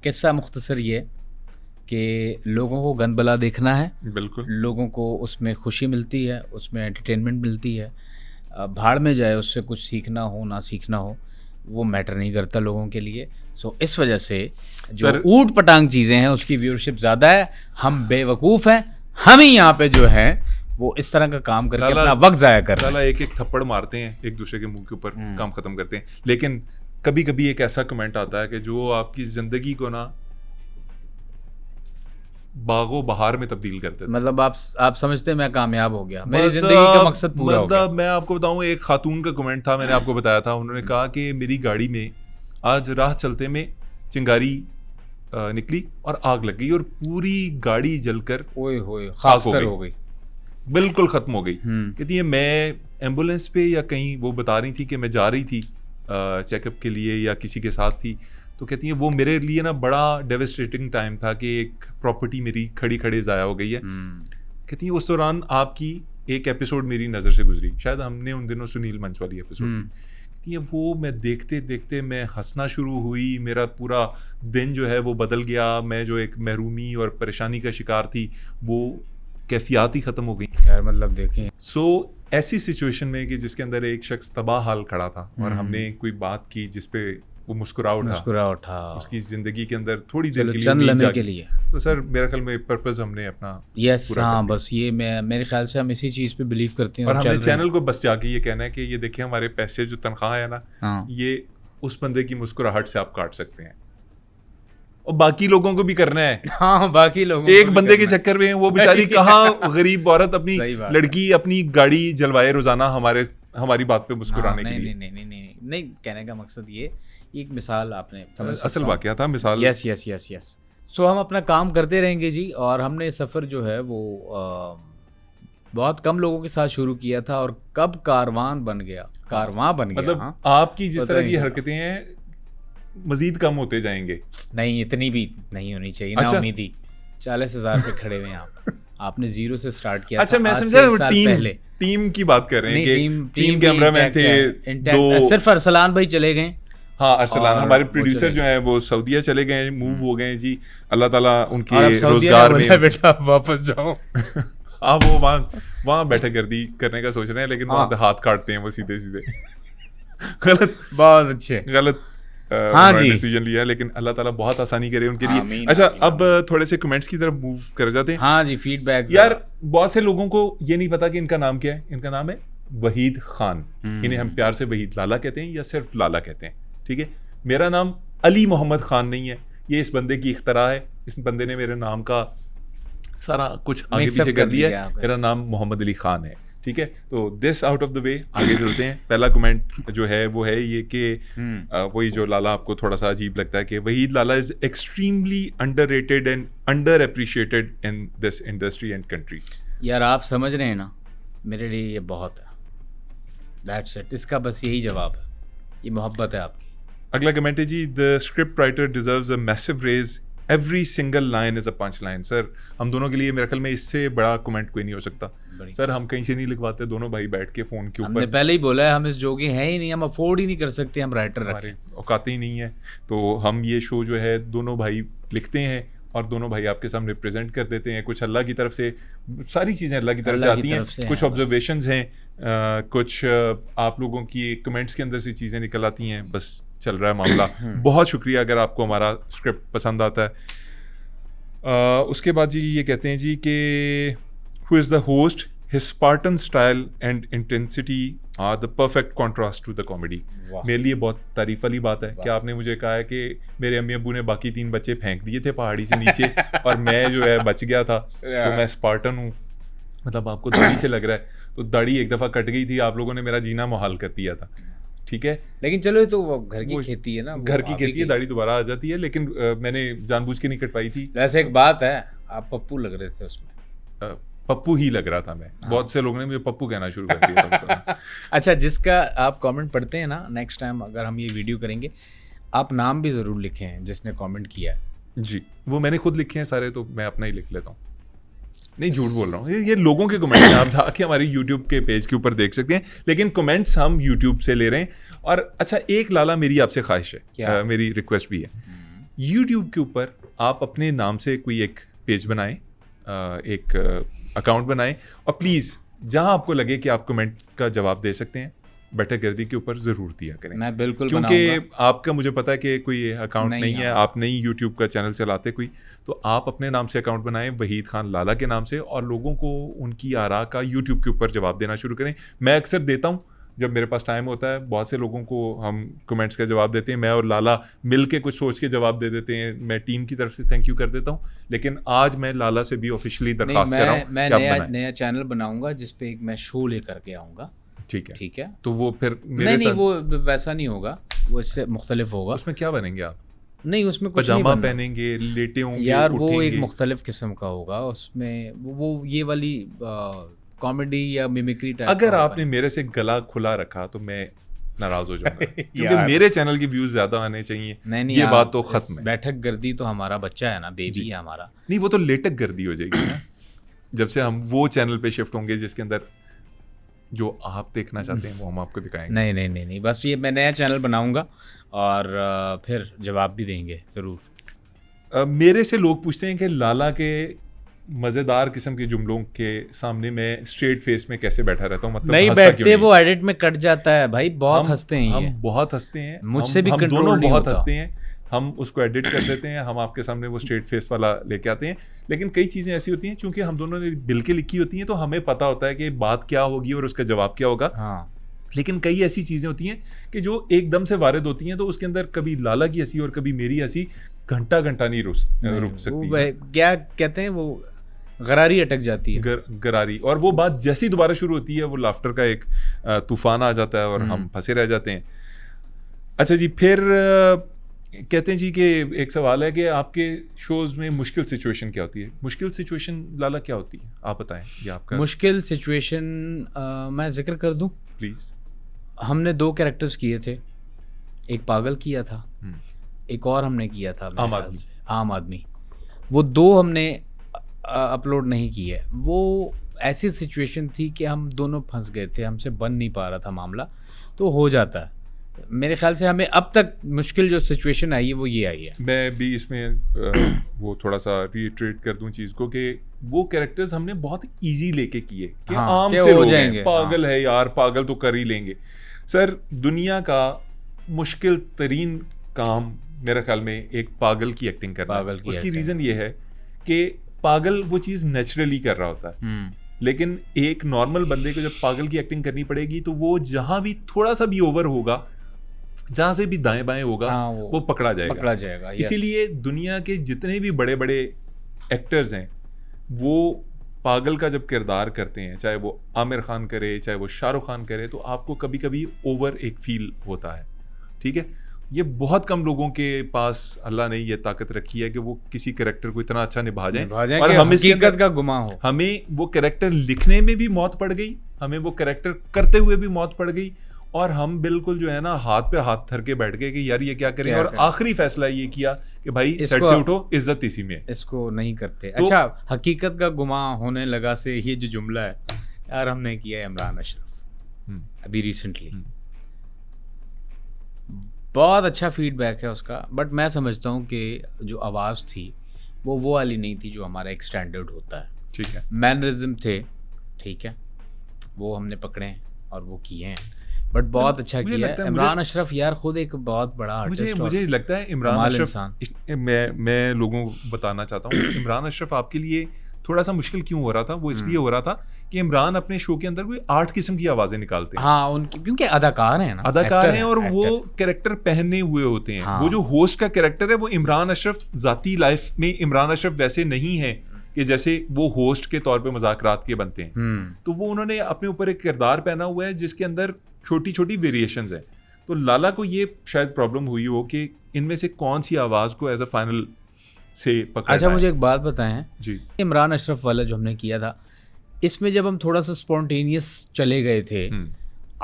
किस्सा मुख्तसर ये कि लोगों को गंद बला देखना है, बिल्कुल लोगों को उसमें खुशी मिलती है, उसमें एंटरटेनमेंट मिलती है। भाड़ में जाए, उससे कुछ सीखना हो ना सीखना हो वो मैटर नहीं करता लोगों के लिए। सो इस वजह से जो ऊट पटांग चीज़ें हैं उसकी व्यूअरशिप ज़्यादा है। हम बेवकूफ़ हैं, हम ही यहाँ पे जो है वो इस तरह का काम करके अपना वक्त ज़ाया कर रहे हैं। एक एक थप्पड़ मारते हैं एक दूसरे के मुंह के ऊपर, काम खत्म करते हैं। लेकिन कभी कभी एक ऐसा कमेंट आता है कि जो आपकी जिंदगी को ना बागो बहार में तब्दील कर देता। मतलब आप समझते हैं मैं कामयाब हो गया, मेरी जिंदगी का मकसद पूरा हो गया। मैं आपको बताऊं, एक खातून का कमेंट था, मैंने आपको बताया था, उन्होंने कहा कि मेरी गाड़ी में आज राह चलते में चिंगारी निकली और आग लग गई और पूरी गाड़ी जलकर खाक हो गई, बिल्कुल खत्म हो गई। कहती है मैं एम्बुलेंस पे या कहीं, वो बता रही थी कि मैं जा रही थी चेकअप के लिए या किसी के साथ थी, तो कहती है वो मेरे लिए ना बड़ा डेविस्टेटिंग टाइम था कि एक प्रॉपर्टी मेरी खड़ी खड़े ज़ाया हो गई है। कहती है उस दौरान आपकी एक एपिसोड मेरी नज़र से गुजरी, शायद हमने उन दिनों सुनील मंच वाली एपिसोड, कहती है वो मैं देखते देखते मैं हंसना शुरू हुई, मेरा पूरा दिन जो है वो बदल गया। मैं जो एक महरूमी और परेशानी का शिकार थी वो कैफियत ही ख़त्म हो गई यार। मतलब देखें, ऐसी सिचुएशन में कि जिसके अंदर एक शख्स तबाह हाल खड़ा था और हमने कोई बात की जिसपे वो मुस्कुरा उठा, उसकी जिंदगी के अंदर थोड़ी देर के लिए, चंद लम्हे के लिए, तो सर मेरा ख्याल में पर्पस हमने अपना हाँ, बस ये मेरे ख्याल से हम इसी चीज़ पे बिलीव करते हैं और हमने चैनल को बस जाके ये कहना है कि ये देखिए हमारे पैसे जो तनख्वाह है ना, ये उस बंदे की मुस्कुराहट से आप काट सकते हैं और बाकी लोगों को भी करना है। हाँ, बाकी लोगों एक बंदे के चक्कर में वो बेचारी कहाँ गरीब औरत अपनी लड़की अपनी गाड़ी जलवाए रोजाना हमारी बात पे मुस्कुराने के लिए। नहीं, कहने का मकसद ये एक मिसाल आपने असल वाकया था, मिसाल। यस। सो हम अपना काम करते रहेंगे जी। और हमने सफ़र जो है वो बहुत कम लोगों के साथ शुरू किया था और कब कारवां बन गया। मतलब आपकी जिस तरह की हरकतें हैं मजीद कम होते जाएंगे। नहीं, इतनी भी नहीं होनी चाहिए ना। उम्मीदी 40,000 पे खड़े हुए हैं आपने 0 से स्टार्ट किया। अच्छा, मैं समझा टीम की बात कर रहे हैं कि टीम कैमरामैन थे, सिर्फ अरसलान भाई चले गए। हाँ, अरसलान हमारे प्रोड्यूसर जो है वो सऊदीया चले गए, मूव हो गए जी, अल्लाह ताला उनके रोजगार में। बेटा वापस जाओ। हाँ, वो वहाँ बैठक गर्दी करने का सोच रहे हैं, लेकिन वहाँ हाथ काटते हैं वो सीधे गलत, बहुत अच्छे, गलत डिसीजन लिया, लेकिन अल्लाह ताला बहुत आसानी करे उनके लिए। अच्छा, अब थोड़े से कमेंट्स की तरफ मूव कर जाते हैं। हाँ जी, फीडबैक। यार बहुत से लोगों को ये नहीं पता कि इनका नाम क्या है। इनका नाम है वहीद खान। इन्हें हम प्यार से वहीद लाला कहते हैं या सिर्फ लाला कहते हैं, ठीक है। मेरा नाम अली मोहम्मद खान नहीं है, ये इस बंदे की इख्तरा है। इस बंदे ने मेरे नाम का सारा कुछ आगे पीछे कर दिया है। मेरा नाम मोहम्मद अली खान है, ठीक है। तो this out of the way, आगे चलते हैं। पहला कमेंट जो है वो है ये कि वही जो लाला आपको थोड़ा सा अजीब लगता है कि Waheed Lala is extremely underrated and underappreciated in this industry and country. यार आप समझ रहे हैं ना, मेरे लिए ये बहुत है। दैट्स इट, इसका बस यही जवाब है, ये मोहब्बत है आपकी। अगला कमेंट है जी, the script writer deserves a massive raise, every single line is a punch line. Sir हम दोनों के लिए मेरे ख्याल में इससे बड़ा कमेंट कोई नहीं हो सकता। सर हम कहीं से नहीं लिखवाते, दोनों भाई बैठ के फोन के ऊपर। हमने पहले ही बोला है हम इस जोगे हैं ही नहीं, हम अफोर्ड ही नहीं कर सकते, हम राइटर रखें, औकात ही नहीं है। तो हम ये शो जो है दोनों भाई लिखते हैं और दोनों भाई आपके सामने प्रेजेंट कर देते हैं। कुछ अल्लाह की तरफ से, सारी चीज़ें अल्लाह की तरफ से आती हैं, कुछ ऑब्जर्वेशंस हैं, कुछ आप लोगों की कमेंट्स के अंदर से चीज़ें निकल आती हैं, बस चल रहा है मामला। बहुत शुक्रिया अगर आपको हमारा स्क्रिप्ट पसंद आता है। उसके बाद जी ये कहते हैं जी कि who is the host, his spartan style and intensity are the perfect contrast to the comedy. मेरे लिए बहुत तारीफ वाली बात है कि आपने मुझे कहा है कि मेरे अम्मी अब्बू ने बाकी 3 बच्चे फेंक दिए थे पहाड़ी से नीचे और मैं जो है बच गया था, तो मैं स्पार्टन हूँ। मतलब आपको दाढ़ी से लग रहा है, तो दाढ़ी एक दफ़ा कट गई थी, आप लोगों ने मेरा जीना मुहाल कर दिया था, ठीक है। लेकिन चलो ये तो घर की खेती है ना, घर की खेती है, दाढ़ी दोबारा आ जाती है, लेकिन मैंने जानबूझ के नहीं कटवाई थी। वैसे एक बात है, आप पप्पू लग रहे थे उसमें। पप्पू ही लग रहा था मैं। बहुत से लोगों ने मुझे पप्पू कहना शुरू कर दिया था। अच्छा, जिसका आप कमेंट पढ़ते हैं ना, नेक्स्ट टाइम अगर हम ये वीडियो करेंगे आप नाम भी ज़रूर लिखें जिसने कमेंट किया है। जी, वो मैंने खुद लिखे हैं सारे, तो मैं अपना ही लिख लेता हूँ। नहीं, झूठ बोल रहा हूँ, ये लोगों के कमेंट्स हैं, आप जाके हमारे यूट्यूब के पेज के ऊपर देख सकते हैं, लेकिन कमेंट्स हम यूट्यूब से ले रहे हैं। और अच्छा, एक लाला मेरी आपसे ख्वाहिश है, मेरी रिक्वेस्ट भी है YouTube के ऊपर आप अपने नाम से कोई एक पेज बनाएं, एक अकाउंट बनाएं, और प्लीज़ जहां आपको लगे कि आप कमेंट का जवाब दे सकते हैं, बैठक गर्दी के ऊपर ज़रूर दिया करें। मैं बिल्कुल क्योंकि आपका मुझे पता है कि कोई अकाउंट नहीं है, आप नहीं यूट्यूब का चैनल चलाते कोई, तो आप अपने नाम से अकाउंट बनाएं वहीद खान लाला के नाम से, और लोगों को उनकी आरा का यूट्यूब के ऊपर जवाब देना शुरू करें। मैं अक्सर देता हूँ जब मेरे पास टाइम होता है, बहुत से लोगों को हम कमेंट्स का जवाब देते हैं, मैं और लाला मिल के कुछ सोच के जवाब दे देते हैं, मैं टीम की तरफ से थैंक यू कर देता हूँ। लेकिन आज मैं लाला से भी ऑफिशियली दरख्वास्त कर रहा हूँ, मैं नया चैनल बनाऊंगा जिसपे एक मैं शो लेकर के आऊँगा। ठीक है, तो वो फिर नहीं वो वैसा नहीं होगा, वो इससे मुख्तलिफ होगा। उसमें क्या बनेंगे आप? नहीं, उसमें कुछ पजामा पहनेंगे, लेटे होंगे यार, वो एक मुख्तलिफ किस्म का होगा। उसमें वो ये वाली कॉमेडी या मिमिक्री टाइप। अगर आपने मेरे से गला खुला रखा तो मैं नाराज हो जाऊंगा क्योंकि मेरे चैनल के व्यूज ज्यादा आने चाहिए। नहीं, ये बात तो खत्म है। बैठक गर्दी तो हमारा बच्चा है ना, बेबी है हमारा। नहीं, वो तो लेटक गर्दी हो जाएगी ना जब से हम वो चैनल पे शिफ्ट होंगे जिसके अंदर जो आप देखना चाहते हैं वो हम आपको दिखाएंगे। नहीं, बस ये मैं नया चैनल बनाऊंगा और फिर जवाब भी देंगे ज़रूर। मेरे से लोग पूछते हैं कि लाला के मज़ेदार किस्म के जुमलों के सामने मैं स्ट्रेट फेस में कैसे बैठा रहता हूँ, मतलब नहीं बैठते, वो एडिट में कट जाता है भाई। बहुत हंसते हैं, हम बहुत हंसते हैं, मुझसे भी कंट्रोल दोनों नहीं बहुत होता। हंसते हैं, हम उसको एडिट कर देते हैं, हम आपके सामने वो स्ट्रेट फेस वाला लेके आते हैं। लेकिन कई चीज़ें ऐसी होती हैं चूंकि हम दोनों ने दिल के लिखी होती हैं तो हमें पता होता है कि बात क्या होगी और उसका जवाब क्या होगा। हाँ। लेकिन कई ऐसी चीज़ें होती हैं कि जो एकदम से वारिद होती हैं, तो उसके अंदर कभी लाला की हंसी और कभी मेरी हंसी घंटा नहीं रुक सकती। क्या कहते हैं, वो गरारी अटक जाती है, गरारी। और वो बात जैसी दोबारा शुरू होती है वो लाफ्टर का एक तूफान आ जाता है और हम फंसे रह जाते हैं। अच्छा जी, फिर कहते हैं जी कि एक सवाल है कि आपके शोज में मुश्किल सिचुएशन क्या होती है? मुश्किल सिचुएशन लाला क्या होती है, आप बताएं। ये आपका मुश्किल सिचुएशन मैं जिक्र कर दूं प्लीज। हमने 2 कैरेक्टर्स किए थे, एक पागल किया था, एक और हमने किया था आम आदमी। वो 2 हमने अपलोड नहीं किए। वो ऐसी सिचुएशन थी कि हम दोनों फंस गए थे, हमसे बन नहीं पा रहा था मामला। तो हो जाता है मेरे ख्याल से। हमें अब तक मुश्किल जो सिचुएशन आई है वो ये आई है। मैं भी इसमें वो थोड़ा सा रिट्रेट कर दूं चीज़ को कि वो कैरेक्टर्स हमने बहुत इजी लेके किए कि आम से लोग हैं, पागल है यार, पागल तो कर ही लेंगे। सर, दुनिया का मुश्किल तरीन काम मेरे ख्याल में एक पागल की एक्टिंग करना। उसकी रीज़न ये है कि पागल वो चीज़ नेचुरली कर रहा होता है, लेकिन एक नॉर्मल बंदे को जब पागल की एक्टिंग करनी पड़ेगी तो वो जहां भी थोड़ा सा भी ओवर होगा, जहां से भी दाएं बाएं होगा, वो पकड़ा जाएगा। इसीलिए दुनिया के जितने भी बड़े बड़े एक्टर्स हैं वो पागल का जब किरदार करते हैं, चाहे वो आमिर खान करे चाहे वो शाहरुख खान करे, तो आपको कभी कभी ओवर एक फील होता है। ठीक है, ये बहुत कम लोगों के पास अल्लाह ने ये ताकत रखी है कि वो किसी कैरेक्टर को इतना अच्छा निभा जाए और हम हकीकत का गुमा हो। हमें वो कैरेक्टर लिखने में भी मौत पड़ गई, हमें वो कैरेक्टर करते हुए भी मौत पड़ गई, और हम बिल्कुल जो है ना हाथ पे हाथ धर के बैठ गए कि यार ये क्या करें, और आखिरी फैसला ये किया कि भाई सेट से उठो, इज्जत इसी में, इसको नहीं करते। तो, अच्छा, हकीकत का गुमा होने लगा से ये जो जुमला है यार हमने किया है इमरान अशरफ अभी रिसेंटली, बहुत अच्छा फीडबैक है उसका। बट मैं समझता हूँ कि जो आवाज़ थी वो वाली नहीं थी जो हमारा एक स्टैंडर्ड होता है। ठीक है, मैनरिज्म थे, ठीक है, वो हमने पकड़े हैं और वो किए हैं, बट बहुत अच्छा किया है। इमरान अशरफ यार खुद एक बहुत बड़ा आर्टिस्ट। मुझे लगता है इमरान अशरफ, मैं लोगों को बताना चाहता हूँ इमरान अशरफ आपके लिए थोड़ा सा मुश्किल क्यों हो रहा था, वो इसलिए हो रहा था कि इमरान अपने शो के अंदर कोई 8 किस्म की आवाजें निकालते हैं। हाँ, उनकी क्योंकि अदाकार हैं ना, अदाकार हैं और वो कैरेक्टर पहने हुए होते हैं। हाँ। वो जो होस्ट का कैरेक्टर है वो इमरान अशरफ जाती लाइफ में इमरान अशरफ वैसे नहीं है कि जैसे वो होस्ट के तौर पे मजाकरात के बनते हैं। तो वो उन्होंने अपने ऊपर एक किरदार पहना हुआ है जिसके अंदर छोटी छोटी वेरिएशंस हैं। तो लाला को ये शायद प्रॉब्लम हुई हो कि इनमें से कौन सी आवाज को एज अ फाइनल से पकड़ना। अच्छा, मुझे एक बात बताएं जी, इमरान अशरफ वाला जो हमने किया था, इसमें जब हम थोड़ा सा स्पॉन्टेनियस चले गए थे,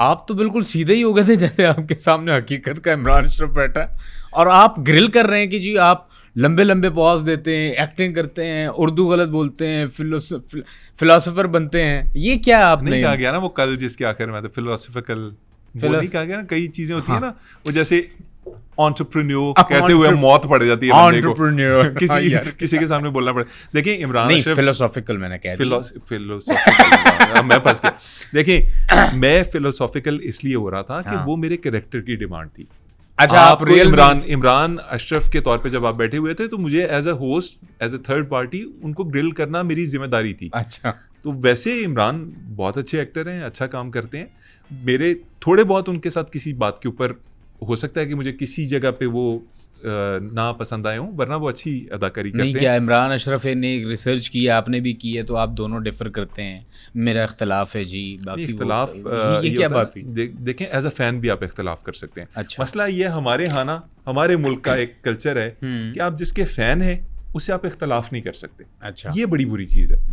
आप तो बिल्कुल सीधे ही हो गए थे जैसे आपके सामने हकीकत का इमरान अशरफ बैठा है और आप ग्रिल कर रहे हैं कि जी आप लंबे लंबे पॉज देते हैं, एक्टिंग करते हैं, उर्दू गलत बोलते हैं, फिलोसोफर बनते हैं। ये क्या आपने नहीं कहा गया ना वो कल जिसके आखिर में फिलोसॉफिकल नहीं कहा गया ना, कई चीजें होती है ना, वो जैसे एंटरप्रेन्योर कहते हुए मौत पड़ जाती है बंदे को, किसी के सामने बोलना पड़े। देखिए इमरान अशरफ, फिलोसॉफिकल मैंने कह दिया, फिलोसॉफिकल मैं फंस गया। देखिए मैं फिलोसॉफिकल इसलिए हो रहा था कि वो मेरे कैरेक्टर की डिमांड थी। अच्छा, आप इमरान अशरफ के तौर पे जब आप बैठे हुए थे तो मुझे as a host, as a third party उनको ग्रिल करना मेरी जिम्मेदारी थी। अच्छा, तो वैसे इमरान बहुत अच्छे एक्टर हैं, अच्छा काम करते हैं। मेरे थोड़े बहुत उनके साथ किसी बात के ऊपर हो सकता है कि मुझे किसी जगह पे वो ना पसंद आए हों, वरना वो अच्छी अदाकारी करते हैं। क्या इमरान अशरफ ने रिसर्च की है, आपने भी की है, तो आप दोनों डिफर करते हैं, मेरा इख्तलाफ है जी, बाकी इख्तलाफ ये क्या बात हुई? देखें एज अ फैन भी आप इख्तलाफ कर सकते हैं। अच्छा। मसला ये हमारे यहाँ ना, हमारे मुल्क का एक कल्चर है कि आप जिसके फैन हैं उससे आप इख्तलाफ नहीं कर सकते। अच्छा, ये बड़ी बुरी चीज़ है।